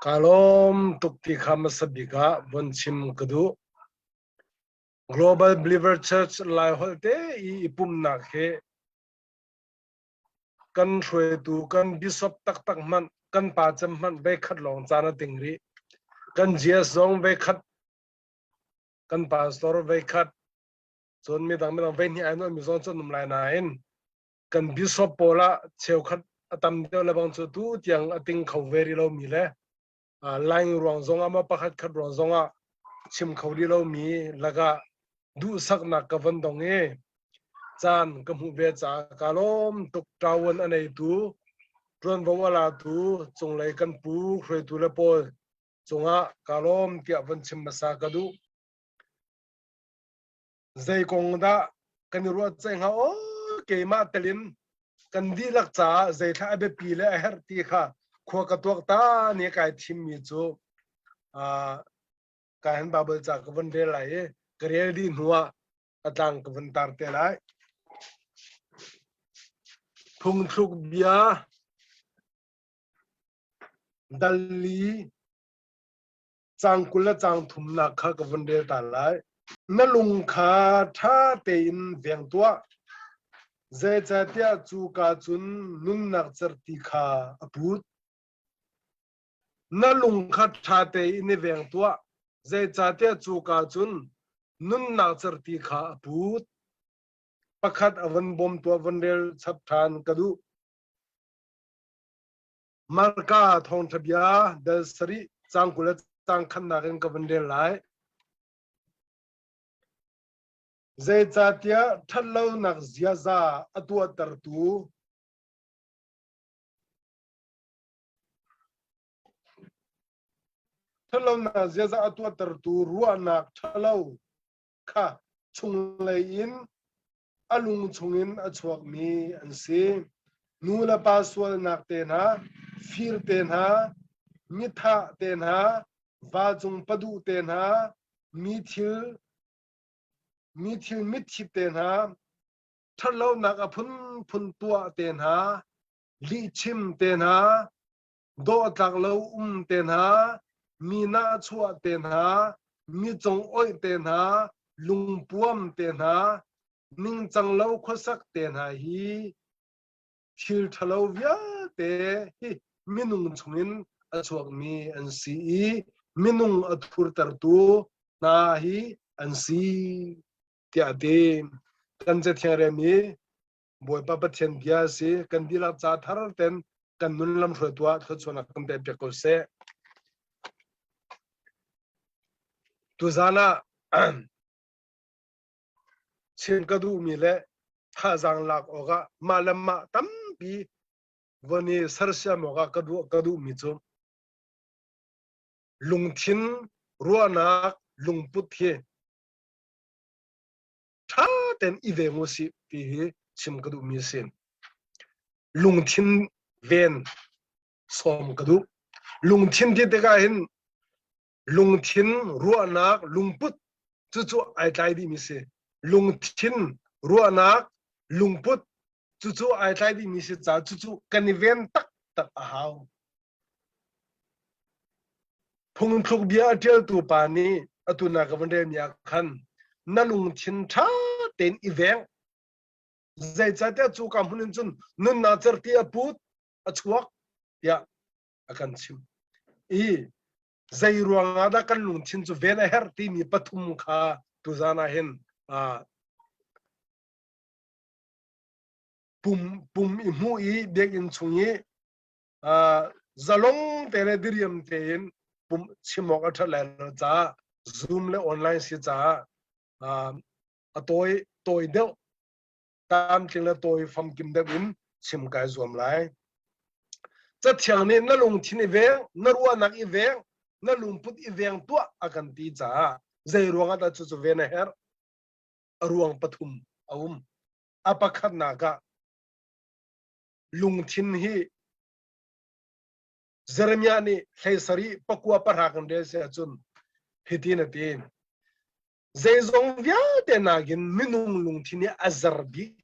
Kalom tukti khama sabika bonchim kadu Global Believer Church lai holte ipum nakhe kan thwe tu kan bishop tak man kan pa cham man be khat long chana tingri kan gs zong be khat kan pastor be khat chon mi dang be ni ai no mi zong chon num lai nain kan bishop pola cheu khat atam de la bang chu tu tiang ating khawveri lo mi le laing ruang zong ama pakhat khat ruang zonga chim khawri lo mi laga du sak na ka van dong e chan ka mu be cha kalom tuk tawon anei tu tron bong ala tu chung lai kan pu khroi tu le pol chunga kalom tia van chim masa ka du zai kong da kan ru cheng ha o ke ma telin kan di lak cha zai tha be pi le her ti kha kho ka tok ta ni kai thim mi chu ka han babel cha ka van de lai krel di nuwa atang ka van tar te lai thung thuk bia dalli chang kula chang thum na kha ka van de ta lai na lung kha tha te in veng tua zai cha tia chu ka chun nun nak char ti kha aput na lung kha tha te in veng tua zai cha tia chu ka chun nun nak char ti kha aput pakhat avan bom to van del chap than kadu marka thong thabia dal sari chang kula chang khan na gen ka van del lai zai cha tia thallo nak zia za atua tar tu thallo na zia za atua tar tu ruwa nak thallo kha chung lai in alung chungin achuak mi an si nula paswal nak ten ha fir ten ha mitha ten ha vajung padu ten ha mithil mithi ten ha thallo nak aphun phun tua ten ha li chim ten ha do tak lo ten ha mina chua ten ha mi chong oi ten ha lung puam ten ha ning chang lo khosak ten ha hi thil thalo via te hi minung chungin achuak mi an si minung athur tar tu na hi an si tia te kan je thiare mi boy pa pa thian bia si kan dila cha thar ten kan nun lam hro tua tho chona kan be pe ko se tu zana chen ka du mi le tha jang lak oga malam ma tam pi vani sarsya moga ka du mi chu lungthin ruana lungput he tha ten ivengo si pi hi chim ka du mi sen lungthin ven som ka du lungthin ti te ka hin lungthin ruanak lungput chu chu ai tai di mi se lungthin ruanak lungput chu chu ai tai di mi se cha chu chu kan ven tak tak a hau phung thuk bia tel tu pa ni atuna ka van de mya khan na lungthin tha ten iveng zai cha te chu kam hunin chun nun na char ti aput achuak ya akan chim zai ruanga da kan lungthin chu vena her ti ni pathum kha tu zana hen pum i mu i bek in chungi zalong tere diriam tein pum chimok athala lo cha zoom le online si cha toy de tam chingla toy fam kim de in chim kai zom lai cha thiang ni na lungthin i ve na ruwa nak i ve na lungput i veng tua akan ti cha zai ruanga da chu chu vena her ruang pathum apakhat na ka lungthin hi Jeremia ni Heisari pakua parakan de se chun hitina tin zeizong via te nagin minung lungthin ni azarbi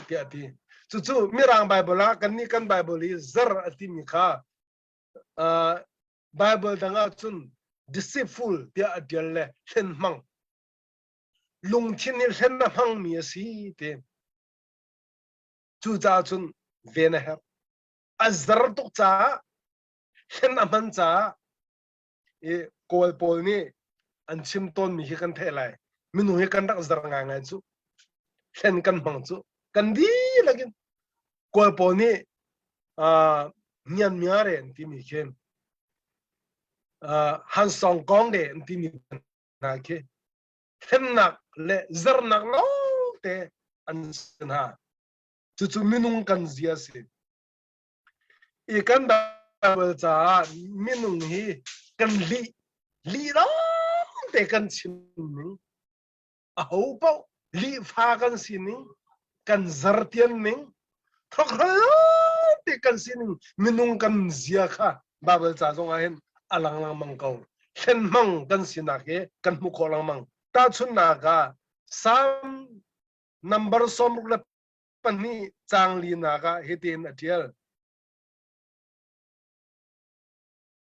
ti ati chu chu mirang bible kan ni kan bible zar ati mi kha Bible danga chun deceitful dia adial le hlen mang lung thin ni hlen na mang mi si te chu cha chun ve na ha azar tok cha hlen na man cha e kol pol ni an chim ton mi hi kan the lai minu hi kan dak zar nga ngai chu hlen kan mang chu kan di lagin kol pol ni nyan miare ti mi khem han song kong de ti mi na ke hlen nak le zar nak lo te an sin ha chu minung kan zia si e kan da cha minung hi kan li lo te kan chin ni a ho po li pha kan sin ni kan zar tian ni thok te kan sin ni minung kan zia kha babel cha zong a hen alang lang mang ko hlen mang kan sin na ke kan mu ko lang mang ta chun na ka sam number som la pani chang li na ka hitin atial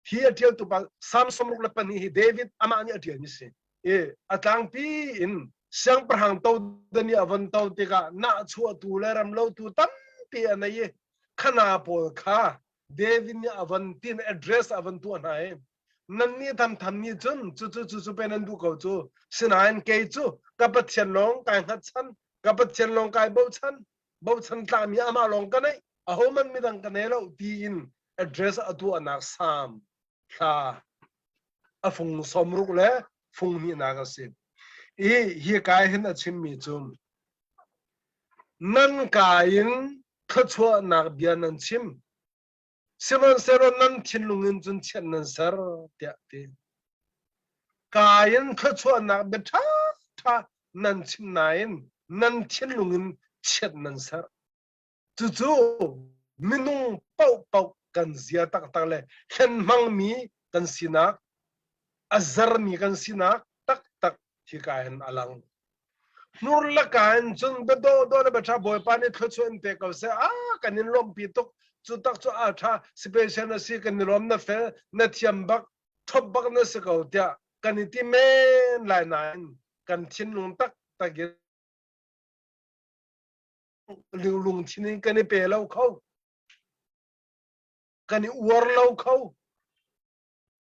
hi atial tu ba sam som la pani hi David ama ni atial ni se e atang pi in sang prahang to dani avan to te ka na chu tu le ram lo tu tam pi anai khana pol kha David ni avan tin address avan tu anai nan ni tham ni chun chu penan du ko chu sinain ke chu ka pa chen long kai hat chan ka pa chen long kai bo chan ta mi ama long ka nei a ho man mi dang ka nei lo ti in address atu anak sam kha a phung som ruk le phung ni na ka sin e hi kai hin a chim mi chum nan kain khachwa nak bian nan chim Simon sero nan chin lungin chun chen nan sar tia ti kain khachwa nak be tha nan chin nain nan chin lungin chen nan sar chu minung pau kan zia tak le hlen mang mi kan sinak azar mi kan sinak tak hi kain alang nur la kain chun be do le ba tha boy pa ni khachwa te ko se kanin lom pi tok chu tak chu a tha special na si kan rom na fe na thiam bak thop bak na se ko tia kan ti men lai nan kan thin lung tak ge liu lung thin kan pe lo khau kan uar lo khau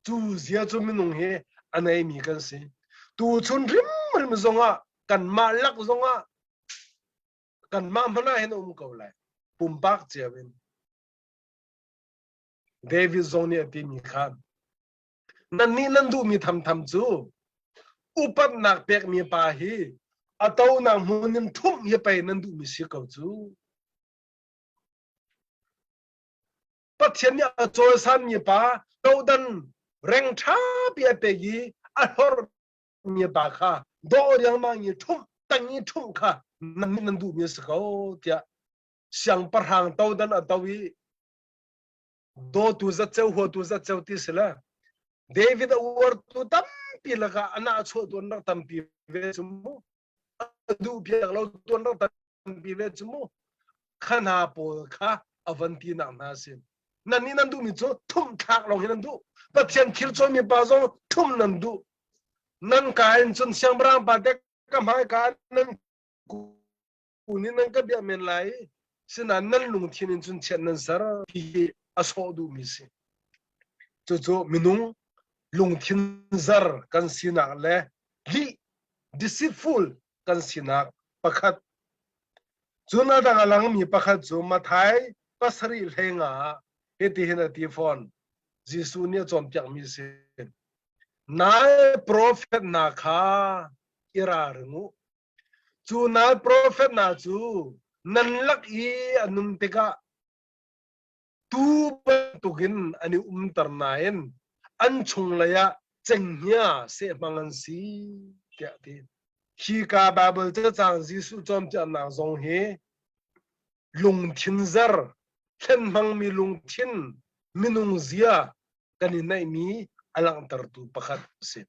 chu zia chu minung he anai mi kan se tu chun rim zonga kan ma lak zonga kan ma mana hen ko lai pum bak chewin David zoni ati mi khan nan ni nan du mi tham chu upat nak pek mi pa hi atau nang munin thum ye pai nan du mi si ko chu pathian ya chol san mi pa to dan reng tha pi pe gi a hor mi pa kha do yang ma ni thum tang ni thum kha nan du mi si ko tia siang parhang to dan atawi do tu za cheu ho tu za cheu ti sila David awar tu tam pi laka ana chu tu nak tam pi ve chumu du pi lo tu nak tam pi ve chumu khana pol kha avanti na na sin nan ni nan du mi chu thum thak long hin nan du pathian khil cho mi pa zo thum nan du nan kain chun siang brang pa de ka mai ka nan ku ni nan ka bia men lai sinan nan lung thin chun chen nan sar pi aso du mi sin chu minung lung thin zar kan sinak le li deceitful kan sinak pakhat chuna dang alang mi pakhat chu mathai pasari lenga heti hena ti phone jisu ne chom pyak mi se nai prophet na kha ira ringu chu nai prophet na chu nan lak I anum teka tu tugin ani tarnain an chung laya chengnya se mangan si kya ti hi ka bible cha chang jisu chom cha na zong he lung thin zar thlen mang mi lung thin minung zia kani nai mi alang tar tu pakhat se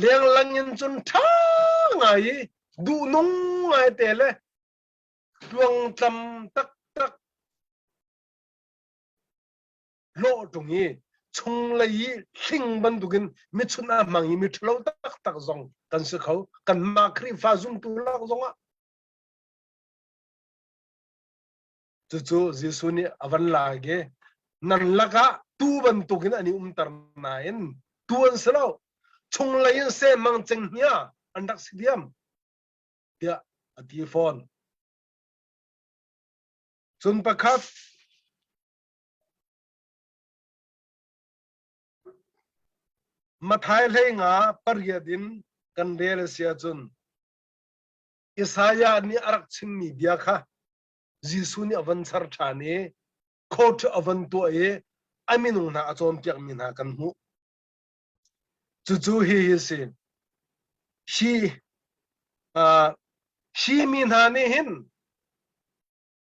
leng langin chun tha ngai du nung ngai tele tuang tam tak lo tungi chung lai hling ban dukin mi chuna mangi mi thlo tak tak zong kan se khau kan ma khri fa zum tu la zonga chu Jesu ni avan lage nan laka tu ban tukin ani tar nain tuan selo chung lai se mang cheng nia andak sidiam ya ati phone chun pakhat mathai le nga paryadin kan rel sia chun Isaya ni arak chin mi bia kha Jesu ni avan sar thane khot avan to e aminung na achon piak min ha kan hu chu hi se shi min ha ne hin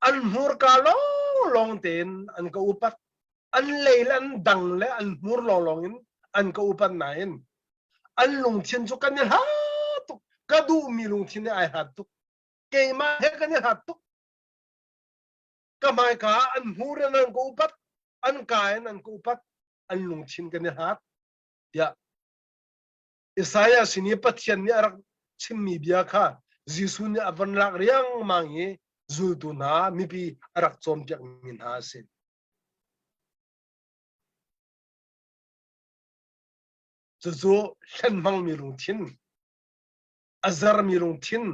an hur ka long ten an ka upat an leilan dang le an hur long in an ka upat na in an lung chen chu kan ha tu ka du mi lung chen ai ha tu ke ma he kan ha tu ka mai ka an hur an ka upat an kai an ka upat an lung chen kan ha ya Isaiah sini pathian ni arak chimmi bia kha Jesu ni avan lak riang mangi zultu na mi pi arak chom piak min ha sin chu hlen mang mi lung thin azar mi lung thin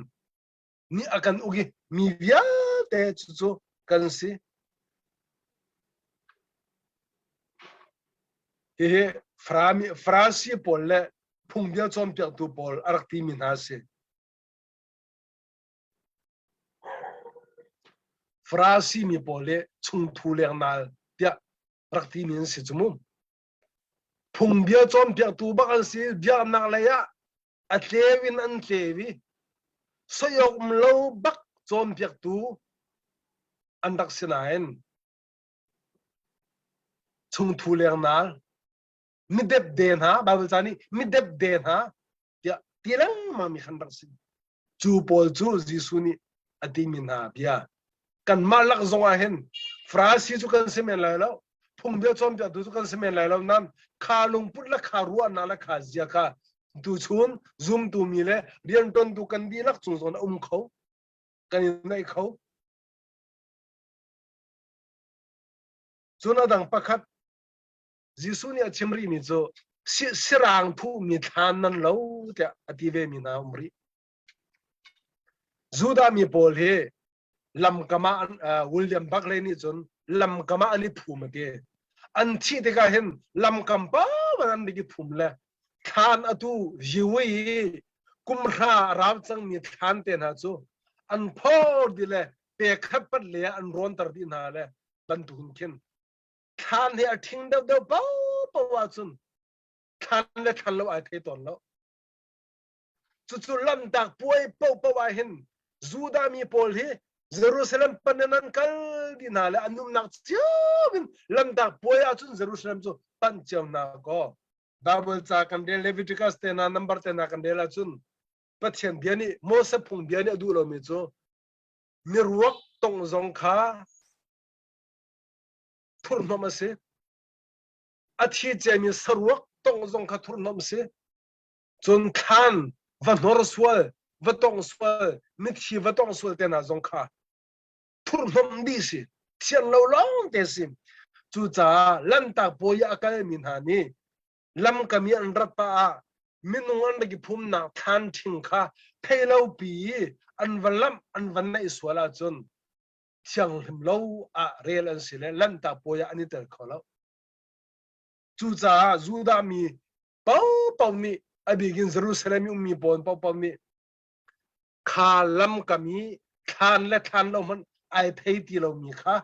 ni akan ugi mi bia te chu kan si he frasi polle phung bia chom piak tu pol arak ti min ha sin frasi mi pole chung thu leng nal tia rakti min si chumum phung bia chom piak tu bakal si bia nak la ya atlewin an tlewi soyok mlo bak chom piak tu andak sinain chung thu leng nal mi dep den ha babul chani mi dep den ha tia tilang ma mi khandak si chu pol chu Jesu ni ati min ha bia kan malak zonga hen frasi chu kan semen lai lo phung bia chom pia tu chu kan semen lai lo nan kha lung put la kha ruwa na la kha zia kha tu chun zoom tu mi le rian ton tu kan di lak chung zon kho kan nai kho chuna dang pakhat Jesu ni achimri mi cho sirang thu mi than nan lo tia ative mi na umri Juda mi pol he lam kama William Buckley ni chun lam kama ani phum te an thi te ka hen lam kam pa ban digi phum la than atu jiwi kumra ram chang mi than te na chu an phor dile pe khat pat le an ron tar di na le ban thun khen than he a thing da pa pa wa chun than lo ai the ton lo chu lam tak puai pa wa hen Juda mi pol he Jerusalem panenan kal dinala anum nak chiawin lamda poya chun Jerusalem chu pancham na ko double cha kan de Leviticus te na number te na kan de la chun pathian biani Mose phung biani adu lo mi chu mirwak tong zong kha thurnom ase athi chemi sarwak tong zong kha thurnom se chun khan vanor swal vatong swal mithi vatong swal te na zong kha thurnom di si thian lo long te sim chu cha lan ta poya akal min ha ni lam kami an rapa a minung an gi phum na than thing kha phelo pi an valam an van na iswala chun thiang him lo a rel an sile lan ta poya ani ter kholo chu cha Juda mi pau mi abigin Jerusalem mi bon pau mi kha lam kami than le than lo man ai thấy ti lo mi kha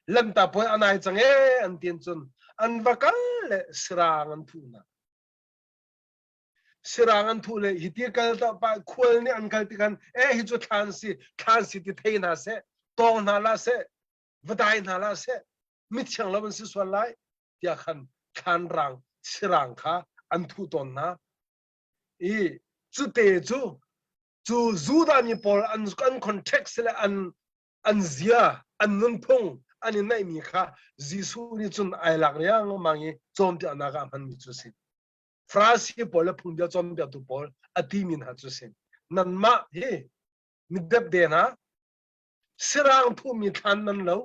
lam ta poi anai chang e an tin chun an vakal le srang an thu na srang an thu le hi ti kal ta pa khol ni an kal ti kan e hi chu than si ti thei na se tong na la se vadai na la se mi chang lo ban si swal lai tia khan rang srang kha an thu ton na e chu te chu Juda ni pol an context le an zia an nun phung ani nai mi kha jisu ni chun ai lak riang mangi chom ti anaga man mi chu sin frasi pol phung dia chom bia tu pol ati min ha chu sin nan ma he mi dep de na sirang thu mi than nan lo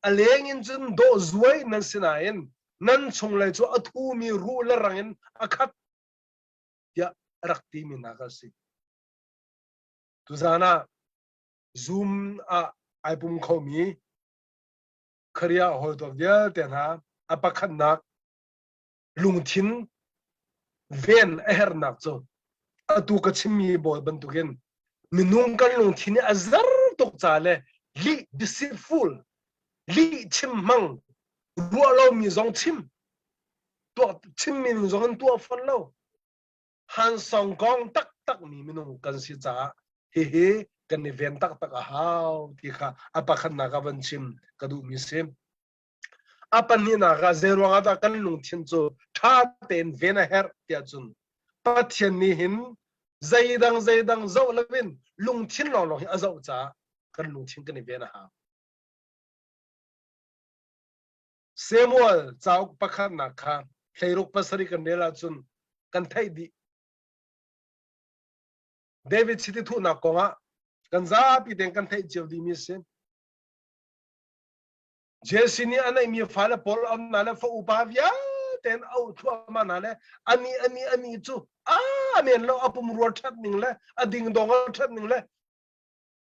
aleng in chun do zuai nan sinain nan chung lai chu athu mi ru la rangin akhat ya rakti mi na ka si tu zana zoom a aipum khomi khariya hol to dia ten ha apakhat nak lungthin ven aher nak chu atu ka chimi bol ban tugen minung kan lungthin azar tok chale li deceitful li chim mang ruwa lo mi zong chim to chim min zong to fon lo han song gong tak tak mi minung kan si cha he he kan ni ven tak tak a haw ti kha apakhat na ka ban chim kadu mi sem apan ni na ga zero ga da kan lung thin chu tha ten ven a her tia chun pathian ni hin zaidang zo lawin lung thin lo lo a zo cha kan lung thin kan ni ven a ha Samuel chau pakhat na kha thairuk pasari kan nela chun kan thai di David chiti thu na konga kan za pi den kan thai chiu di mi sem Jesini anai mi fala pol am na la fo upavia ten au thua ma na le ani chu men lo apum ro that ning le ading dong that ning le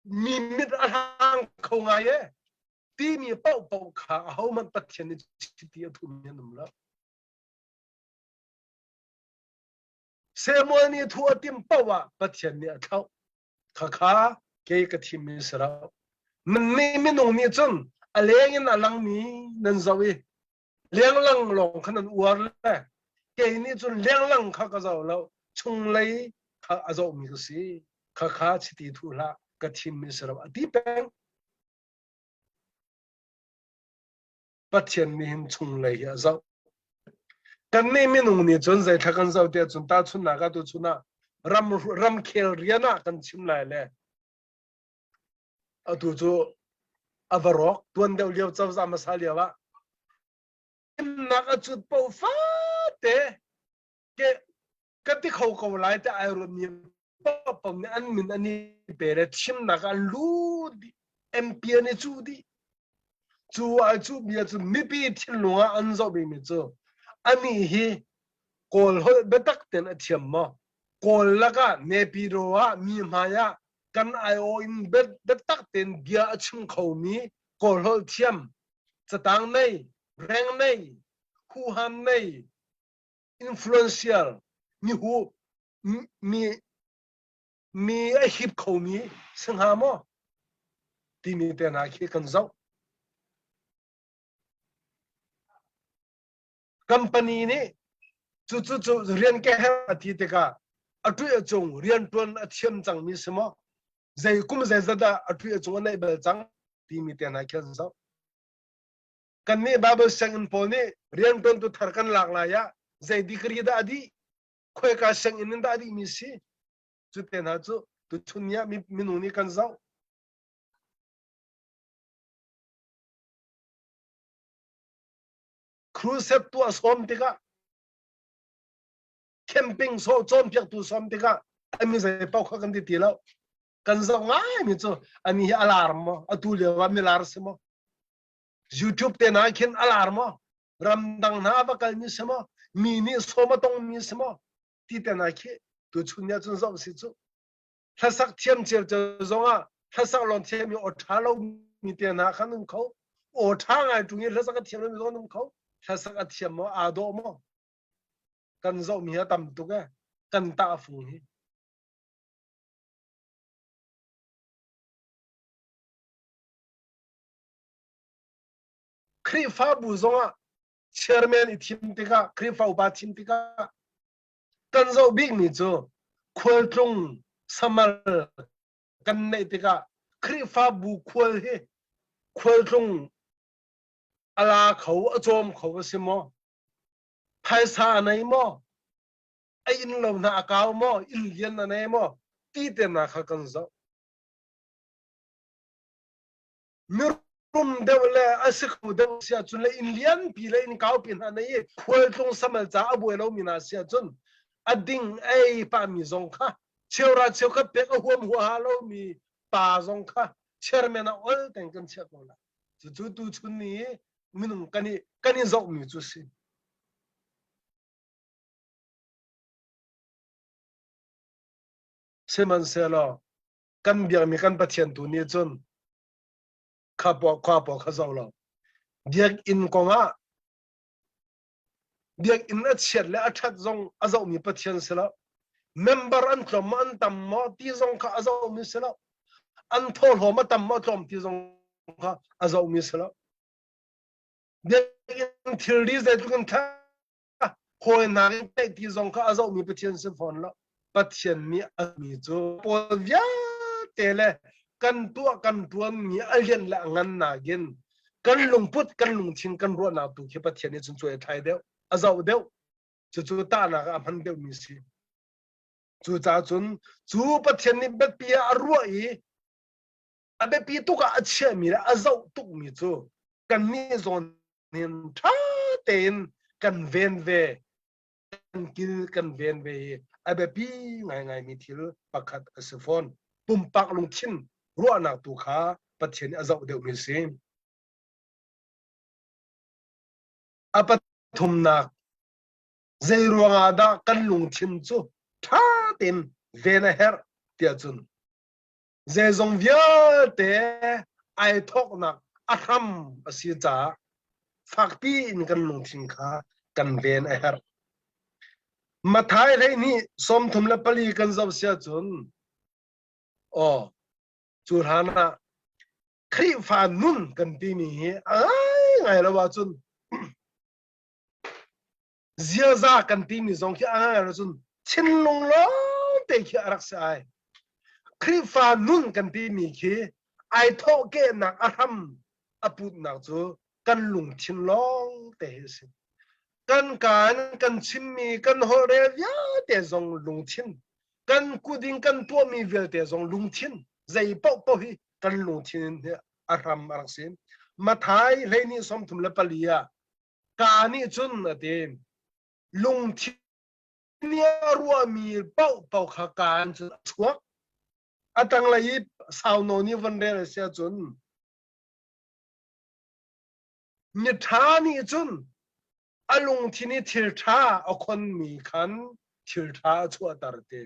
mi mit a hang khau nga ye ti mi pau kha ho man pathian ni chiti thu mi num la Samuel ni thu atim pawa pathian ni athau kha ke ka thim mi sara min nong ni chun aleng in alang mi nan zawi leng lang long khanan uar le ke ni chun leng lang kha ka zaw lo chung lei kha azo mi ka si kha chiti thu la ka thim mi sara ati peng pathian ni hin chung lei ya zaw kan ne min nong ni chun zai thakan zaw te chun ta chun na ga tu chuna ram khel riana kan chim lai le atu chu avarok tuan deuh liau chaw za masalia wa nak a chut po fa te ke kati khau ko lai te ai ro mi pa pom ne an min ani pere chim na ka lu di empia ne chu di chu a chu mi chu mi pi thil lunga an zo be mi chu ani hi kol ho betak ten a thiam ma kol laka ne pi ro wa mi maya kan ai o in betak ten dia achum khau mi kol hol thiam chatang nei reng nei hu ham nei influential mi hu mi a hip khau mi sang ha mo ti mi te na khi kan zau company ni chu rian ke ha ti te ka atui achong rian tuan a thiam chang mi samo zai kum zai zada atui achong nei bel chang ti mi te na khen zau kan ni babel sang in pol ni rian tuan tu thar kan lak la ya zai dikri da adi khoi ka sang in da adi mi si chu te na chu tu chunya mi nu ni kan zau cruise tu asom te ka camping so chom pyak tu som te ka ami zai pau kha kan ti lo kan zau ngai mi chu ani alarm mo atu le wa mi lar se mo YouTube te na khin alarm mo ram dang na ba kal ni se mo mi ni so ma tong mi se mo ti te na khi tu chunya chun zau si chu thasak thiam cher cho zonga thasak lon thiam mi o thalo mi te na khanun kho o tha ngai tu ni thasak thiam mi zo num kho thasak thiam mo a do mo kan zo mi ha tam tu ga kan ta fu hi khri fa bu zonga chairman i thim te ka khri fa ba thim te ka kan zo big mi chu khol tlung samal kan nei te ka khri fa bu khol he khol tlung ala khau achom khau se mo phai sa nei mo ai in lo na akaw mo il yen na nei mo ti te na kha kan zo mir rum de le asiku de sia chun le indian pi le in kau pin han nei khol tung samal cha abu lo mina sia chun ading ai pa mi zong kha chewra chew kha pe ka huam hua lo mi pa zong kha chairman ol teng kan che ko la chu tu chun ni minung kani zok mi chu si seman se lo kan biang mi kan pathian tu ni chun kha po kha zo lo biak in ko nga biak in a chet le a that zong a zo mi pathian se lo member an tlom an tam mo ti zong kha a zo mi se lo an thol ho ma tam mo tlom ti zong kha a zo mi se lo biak in theory ze tu kan tha hoi na ke ti zong kha a zo mi pathian se phone lo pathian mi a mi chu po vya te le kan tuan mi a lian la ngan na gen kan lung put kan lung chin kan ro na tu ke pathian ni chun choi thai deu a zo deu chu ta na ga man deu mi si chu cha chun chu pathian ni bet pia a ro i a be pi tu ka a che mi la a zo tu mi chu kan ni zon nin tha ten kan ven ve kan kil kan ven ve a be pi ngai mi thil pakhat a se phone pum pak lung chin ro na tu kha pathian a zo deu mi si a pathum na zeiruanga da kan lung chin chu tha ten vena her tia chun ze zong via te ai thok nak a ham a si cha phak pi in kan lung chin kha kan ven a her mathai re ni som thum la pali kan zau sia chun o churhana khri fa nun kan ti mi ai ngai lo wa chun zia za kan ti mi zong ki anga lo chun chin lung lo te ki arak sai khri fa nun kan ti mi ki ai tho ke nak aham aput nak chu kan lung chin long te si kan chin mi kan ho re ya te zong lung chin kan kuding kan to mi vel te zong lung chin zai po hi kan lung chin aham arak sin mathai leini som thum la palia ka ni chun atin lung chin nia ruwa mi pau kha kan chu chuak atang lai sao no ni van re sia chun ni tha ni chun alung thini thil tha akhon mi khan thil tha chu atar te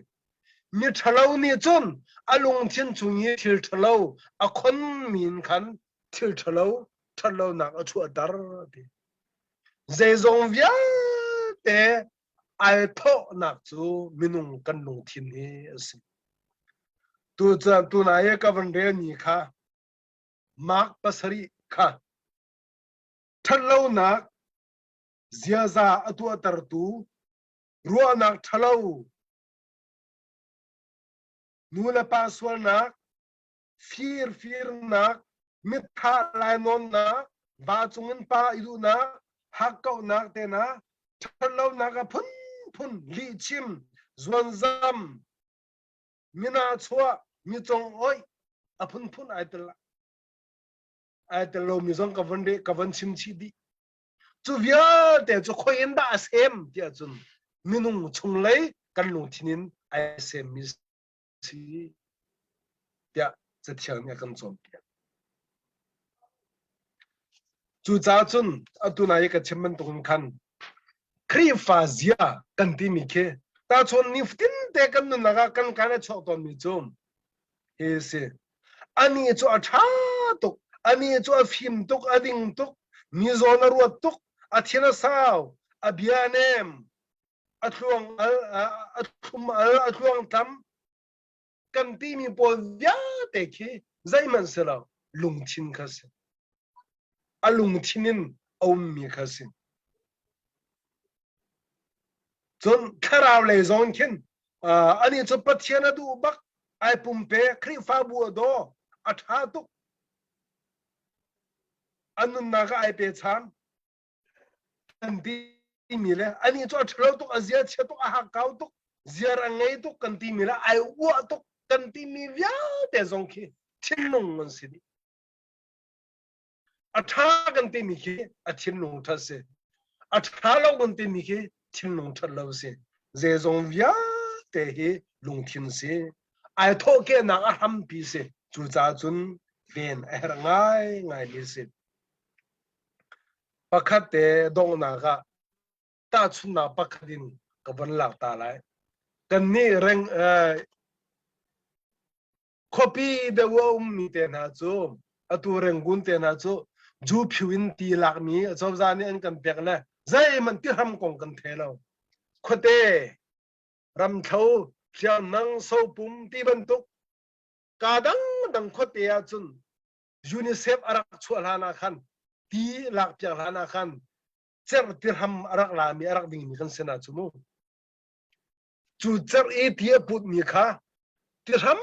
mi thalo ni chun alung thin chungi thil thalo akhon min khan thil thalo na chu atar te ze zong via te ai tho nak chu minung kan lung thin ni asi tu na ye ka van re ni kha mak pasari kha thalo na zia za atu atar tu ruwa nak thalo nula paswal na fir na mitha lai non na ba chungin pa idu na hakau na te na thalo na ka phun li chim zwan zam mina chua mi chong oi a phun ai tel lo mi zong ka van chim chi di chu via te chu khoin da sem tia chun minung chung lei kan lung thinin ai sem mi si tia cha thiang ya kan chom tia chu cha chun atuna ye ka chimman tung khan khri fa zia kan ti mi khe ta chon niftin te kan nu naga kan kana chok ton mi chum he se ani chu a tha tuk ani chu a phim tuk ading tuk mi zona ruat tuk a thina sao a bianem a thuang tam kan ti mi po vya te khi zai man se la lung thin kha se a lung thinin om mi kha se chon kharaw le zon khin ani chu pathiana du bak ai pum pe khri fa bu do a tha tuk anun na ga ai pe chan kan ti mi le ani chu thlo tuk azia che tuk a ha kau tuk ziar angai tuk kan ti mi la ai wa tuk kan ti mi vya te zong khi thin nong man si thá gần tin mi khi thiên lùng thật se thá lâu gần tin mi khi thiên lùng thật lâu se dễ dòng vía để hi lùng thiên se ai thô kia nàng ham pi se chu cha chun ven ngai ngai li se pakhat te dong na ga ta chun na pakhatin ka van lak ta lai kan ni reng copy the wo mi te na chu atu reng gun te na chu ju phiwin ti lak mi chaw za ni an kan pek la zai man ti ham kong kan thelo khote ram thau chiao nang so pum ti ban tuk ka dang khote ya chun UNICEF arak chu lana khan ti lak pya lana khan cher ti ham arak la mi arak ding mi kan sena chu mu chu cher e ti put mi kha ti ham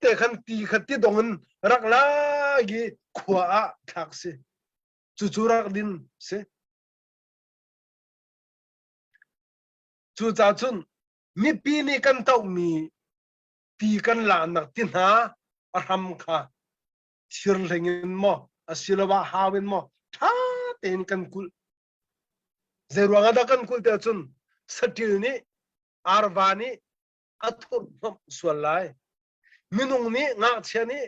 te khan ti khat ti dongun rak la gi khwa a thak se chu chu rak din se chu cha chun mi pi ni kan tau mi ti kan la nak tin ha a ham kha thir lengin mo asilawa hawin mo tha ten kan kul zeruanga da kan kul te chun satil ni arvani athur nom swalai minung ni nga chani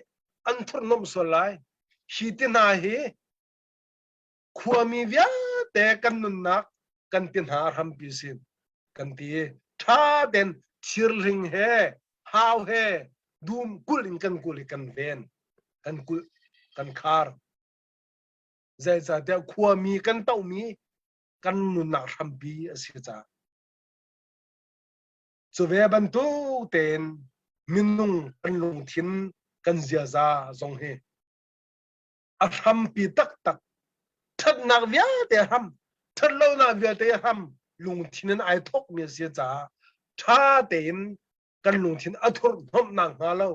anthur nom swalai hiti na hi khuami vya te kan nun nak kan tin ha ham pi sin kan ti tha den thir ling he haw he dum kulin kan kuli kan ven kan kul kan khar zai za te khuami kan tau mi kan nun nak ham pi asi cha chu ve ban tu ten minung kan lung thin kan zia za zong he a ham pi tak tak thật nạc vía te ham thật lâu nạc vía te ham lung thin ai thok mi sia cha tha ten kan lung thin athur nom nang ha lo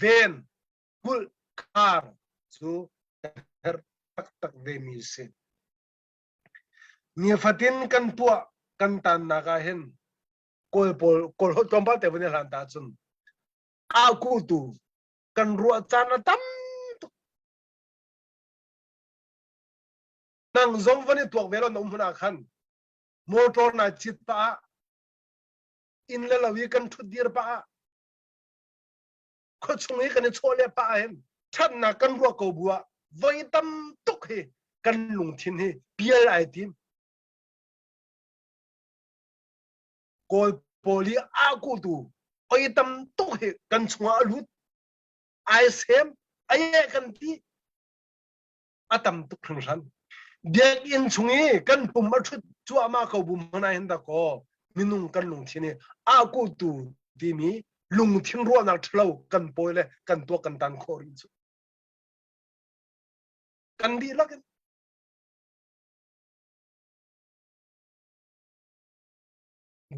ven kul khar chu her tak tak ve mi se ni fatin kan tua kan tan na ga hen kol ho tom ba te bune lan ta chun a ku tu kan ruwa chana tam nang zong vani tuak velo na umhuna khan motor na chit pa in le lawi kan thu dir pa kho chungi kan chole pa hen chat na kan ruwa ko bua voi tam tuk he kan lung thin he pial ai tim kol poli a ku tu oi tam tuk he kan chunga lut ai sem ai kan ti atam tuk khang san dek in chungi kan pum ma thut chu ama ko bum na hin da ko minung kan lung thin he a ku tu ti mi lung thin ruwa na thlo kan poile kan to kan tan khori chu kan di la kan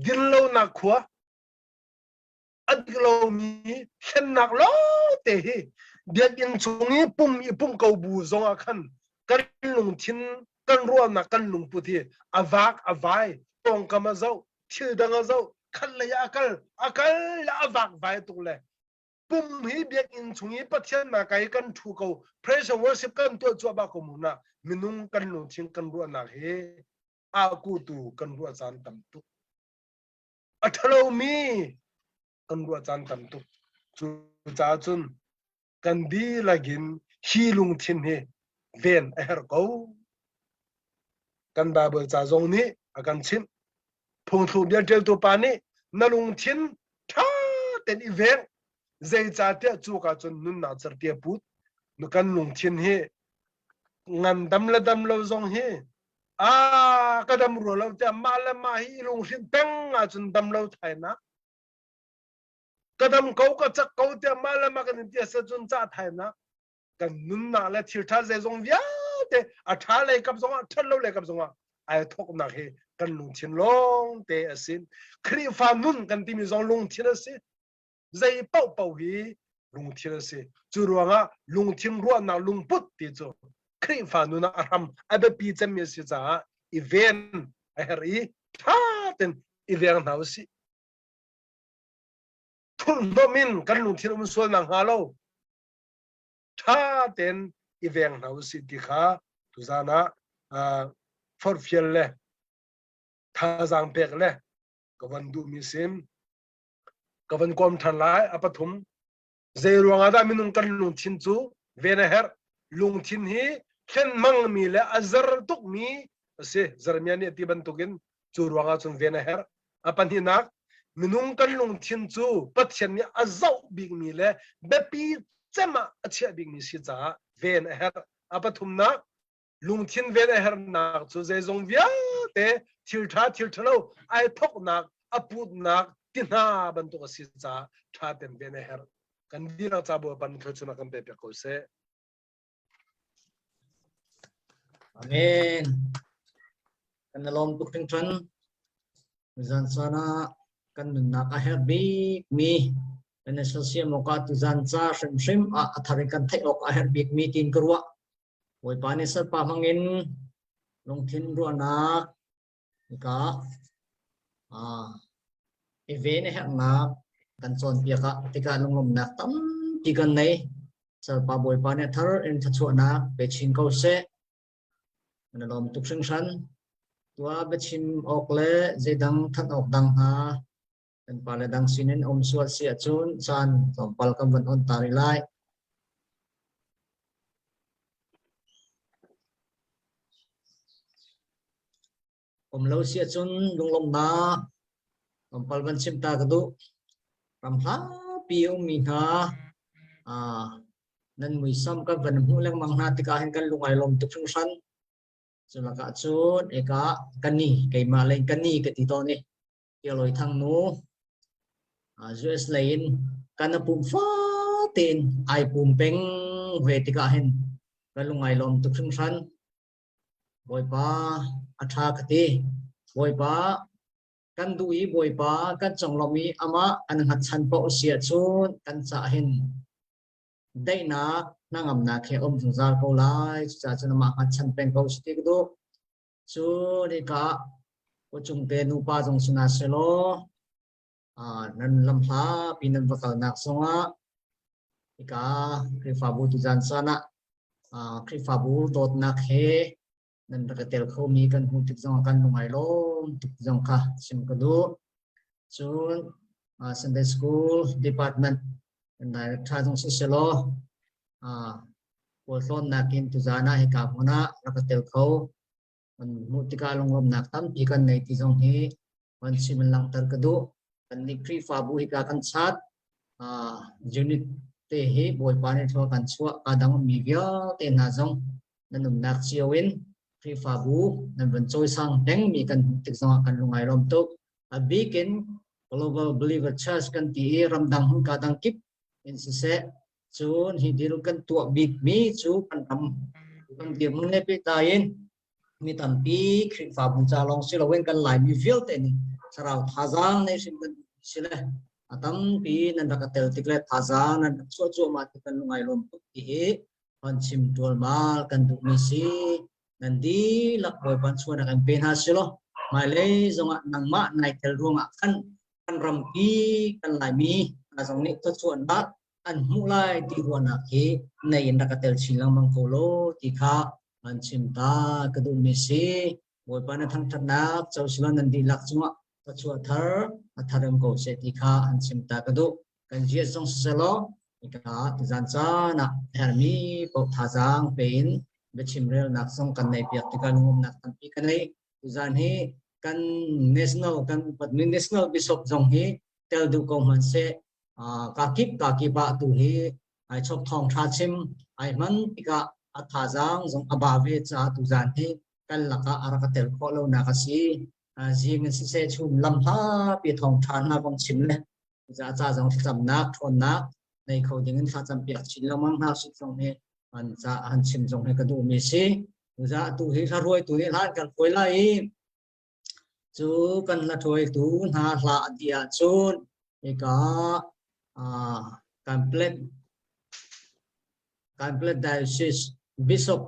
din lo na khwa ad lo mi hen nak lo te hi dek in chungi pum ko bu zong a khan kan lung thin kan ruwa na kan lung pu thi avak avai tong kama zo thil danga zo khan la ya akal la avak vai tu le pum hi dek in chungi pathian na kai kan thu ko praise and worship kan to chu ba ko mu na minung kan lung thin kan ruwa na he a ku tu kan ruwa chan tam tu athalo mi kan ruwa chan tam tu chu cha chun kan di lagin hi lung thin he ven a her ko kan bible cha zong ni akan chin phung thu bia tel tu pa ni na lung thin tha ten i veng zai cha te chu ka chun nun na char te put nu kan lung thin he ngan dam lo zong he a kadam ro lo te ma la ma hi lung thin teng a chun dam lo thai na kadam ko ka chak ko te ma la ma kan te sa chun cha thai na kan nun na la thir tha zai zong via te a tha le kap zong a thal lo le kap zong a ai thok na he kan lung thin long te asin khri fa nun kan ti mi zong lung thin asin zai pau pau hi lung thin asin chu ruanga lung thin ruwa na lung put ti chu khri fa nun a ram abe pi chem mi si cha event a her i tha ten event na si thun do min kan lung thin um sol na ha lo tha ten event nào sĩ thì khá tu ra na for fiel le tha giang pek le kawan du mi sim kawan kom than lai apathum zairuang ada minung kan lung thin chu vena her lung thin hi khen mang mi le azar tuk mi se zarmiani ti ban tukin chu ruanga chun vena her apan hi nak minung kan lung thin chu pathian ni azau big mi le bepi chema achia big mi si cha vena her apathum na lung thin vena her nak chu zai zong via te thil thalo ai thok nak aput nak tinha ban tu si cha tha tem vena her kan dira chabo ban thachuna kan pe ko se amen kan lom tuk ting tran zan sana kan na ka her big mi kan social moka tu zan cha shim a thari kan thai ok a her big mi tin kurwa oi pani sar pa mangin long thin ro na ka event he na kan chon pia ka tika long lom na tam ti kan nei sar pa boi pa ne thar in thachu na pe chin ko se na lom tuk sing san tua be chim ok le zedang than ok dang ha kan pa le dang sinin om suat sia chun chan tom pal kam van on tari lai om lo sia chun lung lom na tom pal van sim ta ka du ram ha piu mi ha nan mui sam ka van hu leng mang na tika hen kan lungai lom tuk sing san chula ka chun eka kani kai ma len kani ka ti to ni kia loi thang nu US lain kana pum fa ten ai pum peng ve tika hen kan lungai lom tuk sing san boy pa atha khati boy pa kan dui boy pa kan chong lomi ama an hat chan po sia chun kan cha hen dai na nangam na khe om jung zal ko lai cha chana ma hat chan peng ko sti do chu ni ka ko chung te nu pa jong suna se lo nan lam hla pinan vakal nak songa ika kri fa bu tu jan sana kri fa bu dot na khe nan ka tel kho mi kan hu tik jong kan lungai lo tik jong kha sim ka do chun Sunday school department and director jong se lo ko son na kin tu jana he ka hona ka tel kho man mutika long lom nak tam pi kan nei ti jong hi man sim lang tar ka do kan ni kri fa bu hi ka kan chat unit te hi boy pa ne tho kan chua ka dang mi via te na jong nanum nak chiawin kri fa bu nan ban choi sang teng mi kan tik jong kan lungai rom tok a beacon global believer church kan ti ram dang hun ka dang kip in se chun hi diru kan tua big mi chu kan ram kan dia mun ne pe tain mi tam pi kri fa bu cha long silo wen kan lai mi vil te ni sarau thazang ne sim kan sile atam pi nan ka tel tikle thazang nan chu chu ma ti kan lungai lom tuk ti he pan chim tol mal kan du mi si nan di lak boy pan chu na kan pen ha silo mai le zonga nang ma nai tel ruang kan ram pi kan lai mi na zong ni to chuan ba an mu lai ti ruana he nei na ka tel chilang mang ko lo ti kha an chim ta ka du mi si boy pan thang thak na chau silo nan di lak chunga to chu thar atharam ko se ti kha an chim ta ka du kan jia song se lo ika zan cha na hermi po thazang pein be chimrel nak song kan nei piak ti kan ngum nak tan pi kan nei zan hi kan national kan padmin national bishop jong hi tel du ko man se ka ki ba tu hi ai chok thong tha chim ai man ika athazang jong aba ve cha tu zan hi kan laka araka tel kho lo na ka si jing se chum lam ha pi thong than na bong chim le za cha jong cham nak thon nak nei kho ding in kha cham piak chin lo mang na si jong he an cha an chim jong he ka du mi si za tu hi tha roi tu hi han kan koi lai chú cần là thôi tú na la dia chun eka complete diocese bishop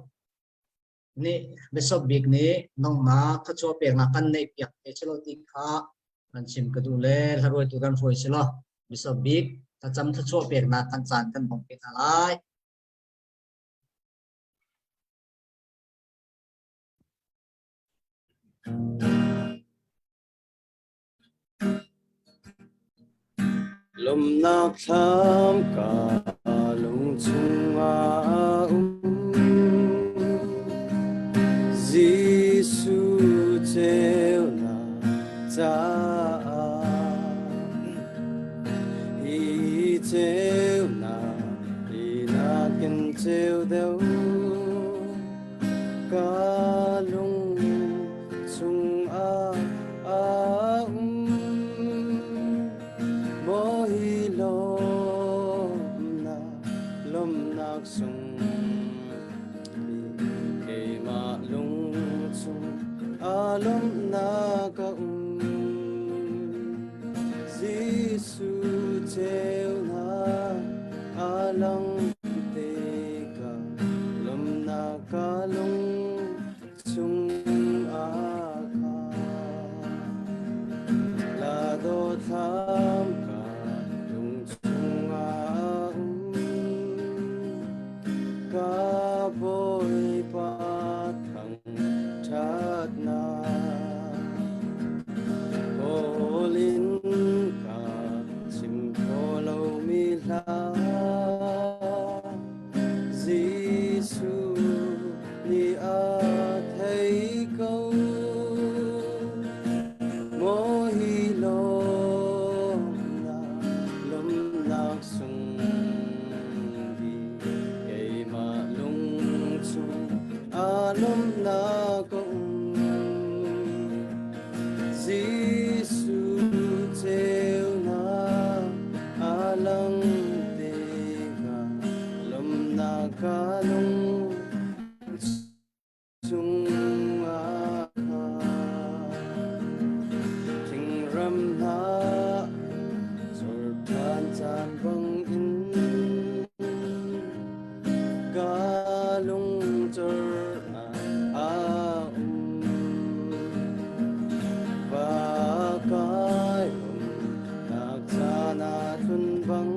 ni bishop big ni nong na kha cho pe na kan nei piak e chelo ti kha an chim ka du le haroi tu kan foi chelo bishop big ta cham tha cho pe na kan chan kan bong pe lai lom nak tham ka lung chung a Giêsu treo na cha hi treo na đi na ken treo đâu ca lung chung a mo hi lom nak sung ke ma lung chung a lom na ka Giêsu treo na a lang te ka lom na ka lung chung a ka la do tham ka lung chung a ka bôi pa thang chat na Olin ka chim polo mi la Giêsu ni a thấy câu mo hi lom nak sung đi cây mà lung chung a lom na công Giêsu treo na a lang te ka lom na ka lung chung a ka thing ram na zor phan chan bang in ka lung zor na a và cái nạc sa na thun bang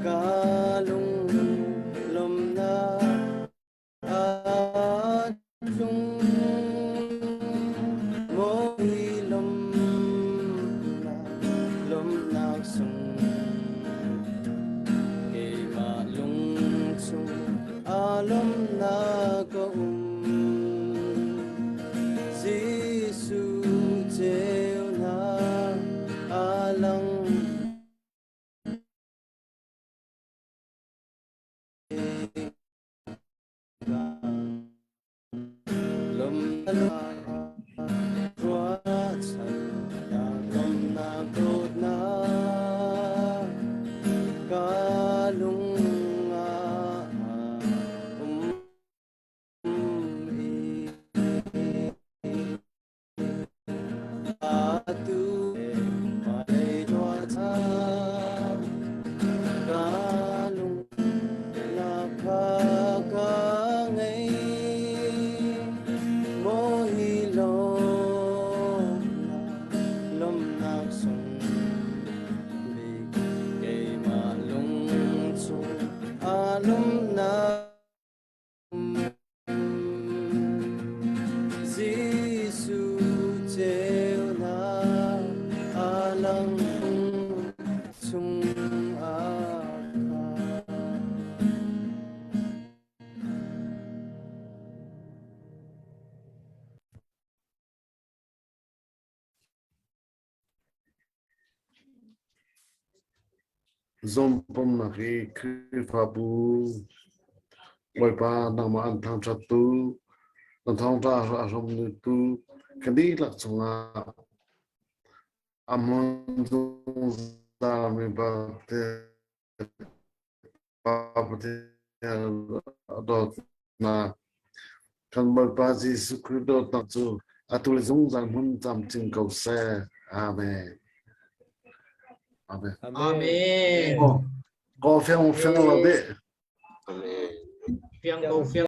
ca lung lom na a chung mo hi lom nak sung ke ma lung chung a lom na ka Giêsu treo na a lang lom na qua chân na lom na cột na ca lung tu mà đây cho ta ca lung là ca ngày mo hi lom nak sung đi cây mà lung chung a lom na Giêsu treo na a lang chung a ka Zom pom na ki fa bu boy pa nang ma an thang chat tu an thang ta asom nu tu kadi lak chunga amon da me ba te pa te dot na kan boy pa Giêsu Christ dot na chu atul zung jang hun cham ching kau se amen amen Amen. có phiên là đấy Phiang cầu phiang